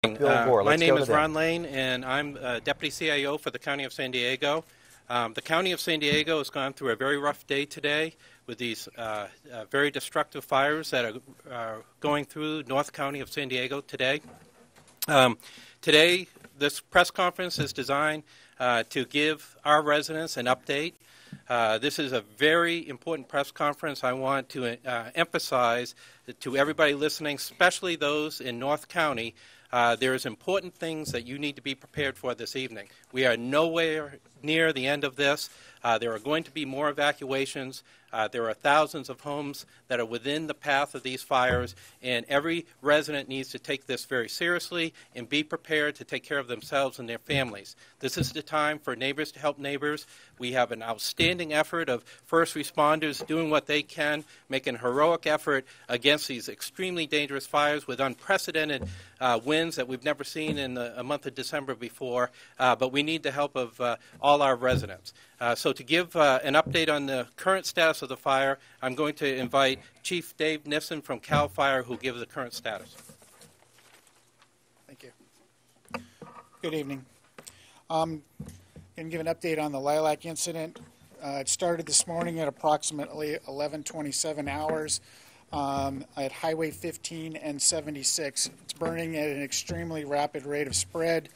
My name is Ron Lane, and I'm Deputy CIO for the County of San Diego. The County of San Diego has gone through a very rough day today with these very destructive fires that are going through North County of San Diego today. Today, this press conference is designed to give our residents an update. This is a very important press conference. I want to emphasize to everybody listening, especially those in North County, there's important things that you need to be prepared for this evening. We are nowhere near the end of this. There are going to be more evacuations. There are thousands of homes that are within the path of these fires, and every resident needs to take this very seriously and be prepared to take care of themselves and their families. This is the time for neighbors to help neighbors. We have an outstanding effort of first responders doing what they can, making a heroic effort against these extremely dangerous fires with unprecedented winds that we've never seen in a month of December before, but we need the help of all our residents. So to give an update on the current status of the fire, I'm going to invite Chief Dave Nissen from CAL FIRE, who will give the current status. Thank you. Good evening. I'm going to give an update on the Lilac incident. It started this morning at approximately 11:27 hours at Highway 15 and 76. It's burning at an extremely rapid rate of spread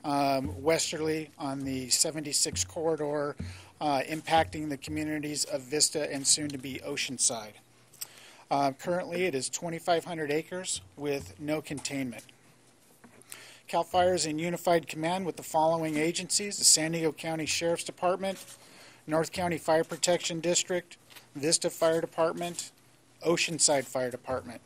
westerly on the 76 corridor, impacting the communities of Vista and soon to be Oceanside. Currently it is 2,500 acres with no containment. CAL FIRE is in unified command with the following agencies: the San Diego County Sheriff's Department, North County Fire Protection District, Vista Fire Department, Oceanside Fire Department.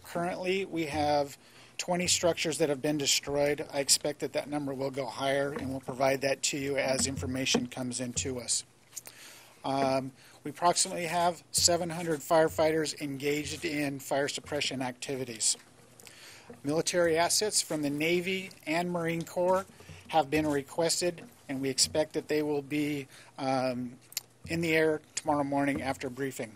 Currently we have 20 structures that have been destroyed. I expect that that number will go higher, and we'll provide that to you as information comes into us. We approximately have 700 firefighters engaged in fire suppression activities. Military assets from the Navy and Marine Corps have been requested, and we expect that they will be in the air tomorrow morning after briefing.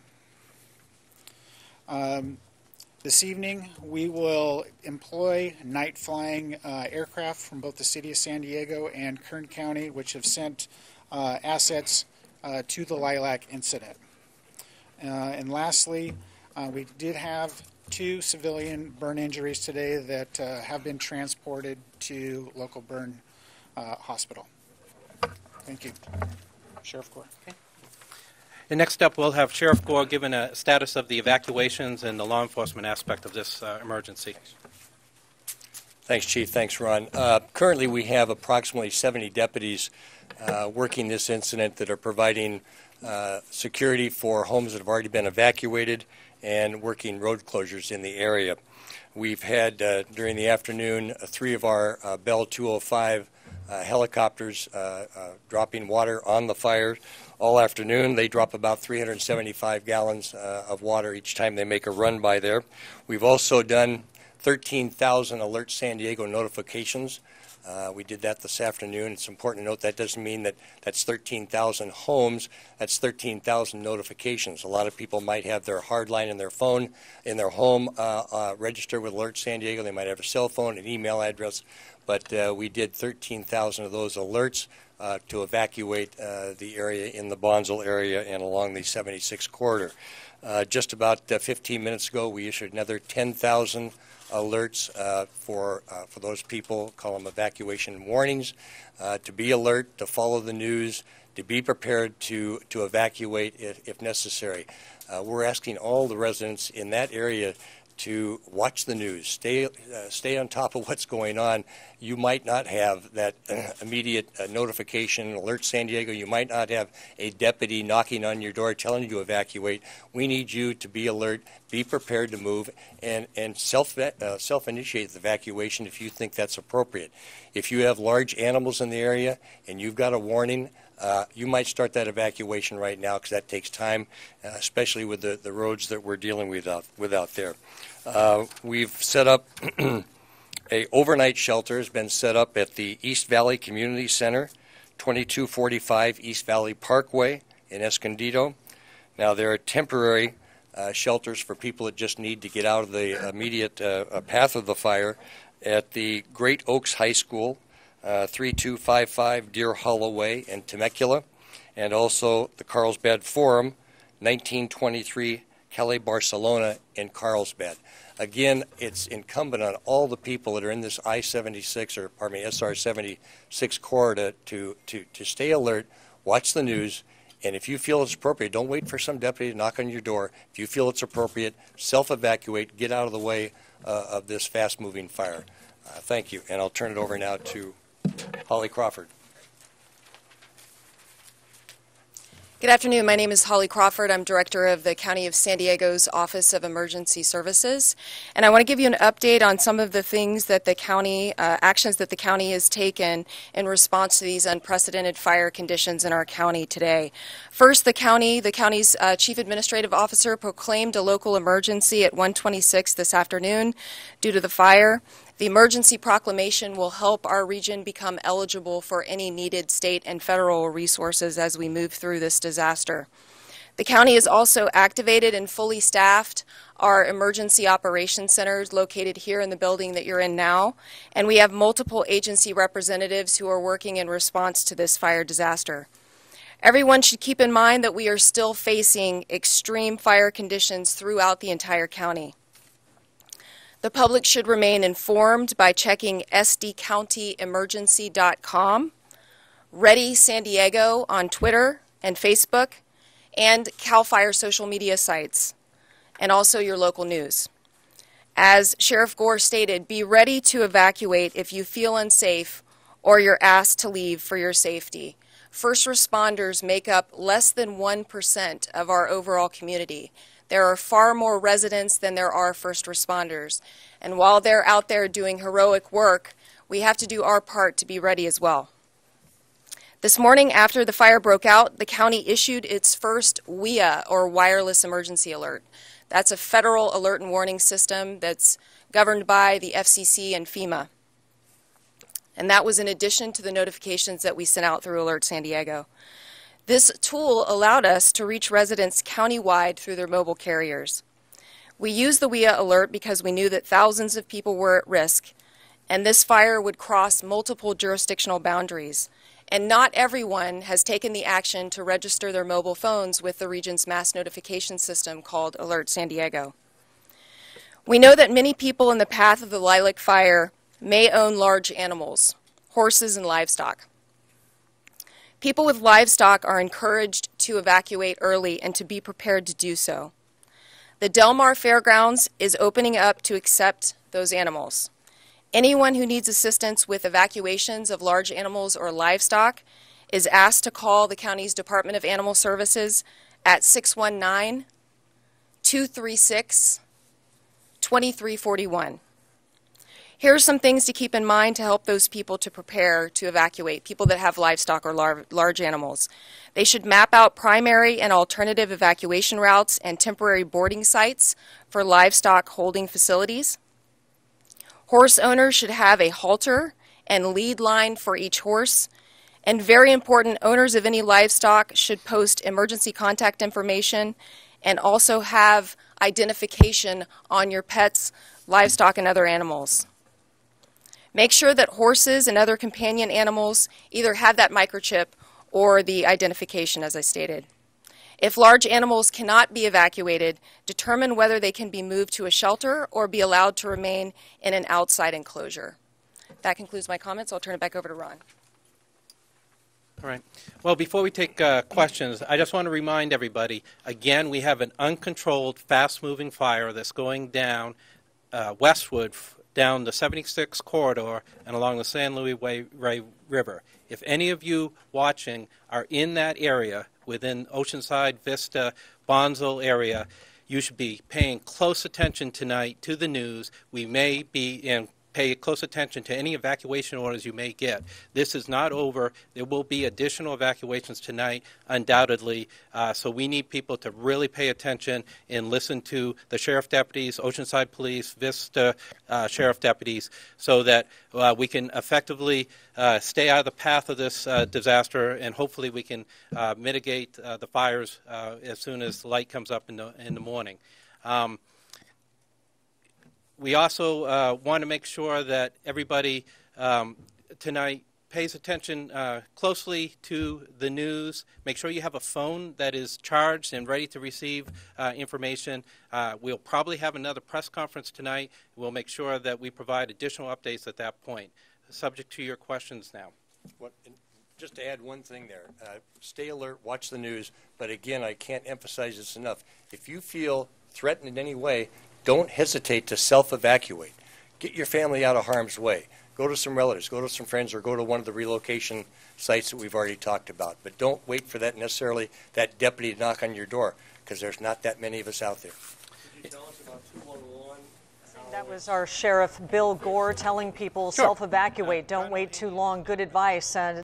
This evening, we will employ night flying aircraft from both the City of San Diego and Kern County, which have sent assets to the Lilac incident. And lastly, we did have 2 civilian burn injuries today that have been transported to local burn hospital. Thank you. Sheriff Gore. Okay. And next up, we'll have Sheriff Gore giving a status of the evacuations and the law enforcement aspect of this emergency. Thanks, Chief. Thanks, Ron. Currently, we have approximately 70 deputies working this incident that are providing security for homes that have already been evacuated and working road closures in the area. We've had, during the afternoon, 3 of our Bell 205 helicopters dropping water on the fire. All afternoon, they drop about 375 gallons of water each time they make a run by there. We've also done 13,000 Alert San Diego notifications. We did that this afternoon. It's important to note that doesn't mean that that's 13,000 homes. That's 13,000 notifications. A lot of people might have their hard line in their phone, in their home, registered with Alert San Diego. They might have a cell phone, an email address. But we did 13,000 of those alerts to evacuate the area in the Bonsall area and along the 76 corridor. Just about 15 minutes ago, we issued another 10,000 alerts for those people, call them evacuation warnings, to be alert, to follow the news, to be prepared to evacuate if necessary. We're asking all the residents in that area to watch the news, stay on top of what's going on. You might not have that immediate notification, Alert San Diego. You might not have a deputy knocking on your door telling you to evacuate. We need you to be alert, be prepared to move, and self-initiate the evacuation if you think that's appropriate. If you have large animals in the area and you've got a warning, you might start that evacuation right now because that takes time, especially with the roads that we're dealing with out there. We've set up a overnight shelter has been set up at the East Valley Community Center, 2245 East Valley Parkway in Escondido. Now there are temporary shelters for people that just need to get out of the immediate path of the fire. at the Great Oaks High School, 3255 Deer Hollow Way in Temecula, and also the Carlsbad Forum, 1923 Calle Barcelona in Carlsbad. Again, it's incumbent on all the people that are in this I-76, or pardon me, SR-76 corridor to stay alert, watch the news, and if you feel it's appropriate, don't wait for some deputy to knock on your door. If you feel it's appropriate, self-evacuate, get out of the way of this fast-moving fire. Thank you, and I'll turn it over now to Holly Crawford. Good afternoon. My name is Holly Crawford. I'm director of the County of San Diego's Office of Emergency Services. And I want to give you an update on some of the things that the county, actions that the county has taken in response to these unprecedented fire conditions in our county today. First, the county's Chief Administrative Officer proclaimed a local emergency at 1:26 this afternoon due to the fire. The emergency proclamation will help our region become eligible for any needed state and federal resources as we move through this disaster. The county has also activated and fully staffed our emergency operations centers located here in the building that you're in now, and we have multiple agency representatives who are working in response to this fire disaster. Everyone should keep in mind that we are still facing extreme fire conditions throughout the entire county. The public should remain informed by checking sdcountyemergency.com, Ready San Diego on Twitter and Facebook, and CAL FIRE social media sites, and also your local news. As Sheriff Gore stated, be ready to evacuate if you feel unsafe or you're asked to leave for your safety. First responders make up less than 1% of our overall community. There are far more residents than there are first responders. And while they're out there doing heroic work, we have to do our part to be ready as well. This morning, after the fire broke out, the county issued its first WEA, or Wireless Emergency Alert. That's a federal alert and warning system that's governed by the FCC and FEMA. And that was in addition to the notifications that we sent out through Alert San Diego. This tool allowed us to reach residents countywide through their mobile carriers. We used the WEA alert because we knew that thousands of people were at risk, and this fire would cross multiple jurisdictional boundaries. And not everyone has taken the action to register their mobile phones with the region's mass notification system called Alert San Diego. We know that many people in the path of the Lilac Fire may own large animals, horses and livestock. People with livestock are encouraged to evacuate early and to be prepared to do so. The Del Mar Fairgrounds is opening up to accept those animals. Anyone who needs assistance with evacuations of large animals or livestock is asked to call the county's Department of Animal Services at 619-236-2341. Here are some things to keep in mind to help those people to prepare to evacuate, people that have livestock or large animals. They should map out primary and alternative evacuation routes and temporary boarding sites for livestock holding facilities. Horse owners should have a halter and lead line for each horse. And very important, owners of any livestock should post emergency contact information and also have identification on your pets, livestock, and other animals. Make sure that horses and other companion animals either have that microchip or the identification, as I stated. If large animals cannot be evacuated, determine whether they can be moved to a shelter or be allowed to remain in an outside enclosure. That concludes my comments. I'll turn it back over to Ron. All right. Well, before we take questions, I just want to remind everybody, again, we have an uncontrolled, fast-moving fire that's going down westward down the 76 corridor and along the San Luis River. If any of you watching are in that area, within Oceanside, Vista, Bonsall area, you should be paying close attention tonight to the news. We may be in pay close attention to any evacuation orders you may get. This is not over. There will be additional evacuations tonight, undoubtedly. So we need people to really pay attention and listen to the sheriff deputies, Oceanside Police, Vista sheriff deputies, so that we can effectively stay out of the path of this disaster, and hopefully we can mitigate the fires as soon as the light comes up in the morning. We also want to make sure that everybody tonight pays attention closely to the news. Make sure you have a phone that is charged and ready to receive information. We'll probably have another press conference tonight. We'll make sure that we provide additional updates at that point. Subject to your questions now. Just to add one thing there, stay alert, watch the news, but again, I can't emphasize this enough. If you feel threatened in any way, don't hesitate to self-evacuate. Get your family out of harm's way. Go to some relatives, go to some friends, or go to one of the relocation sites that we've already talked about. But don't wait for that deputy to knock on your door, because there's not that many of us out there. Could you tell us about 211? That was our Sheriff Bill Gore telling people self-evacuate, don't wait too long. Good advice.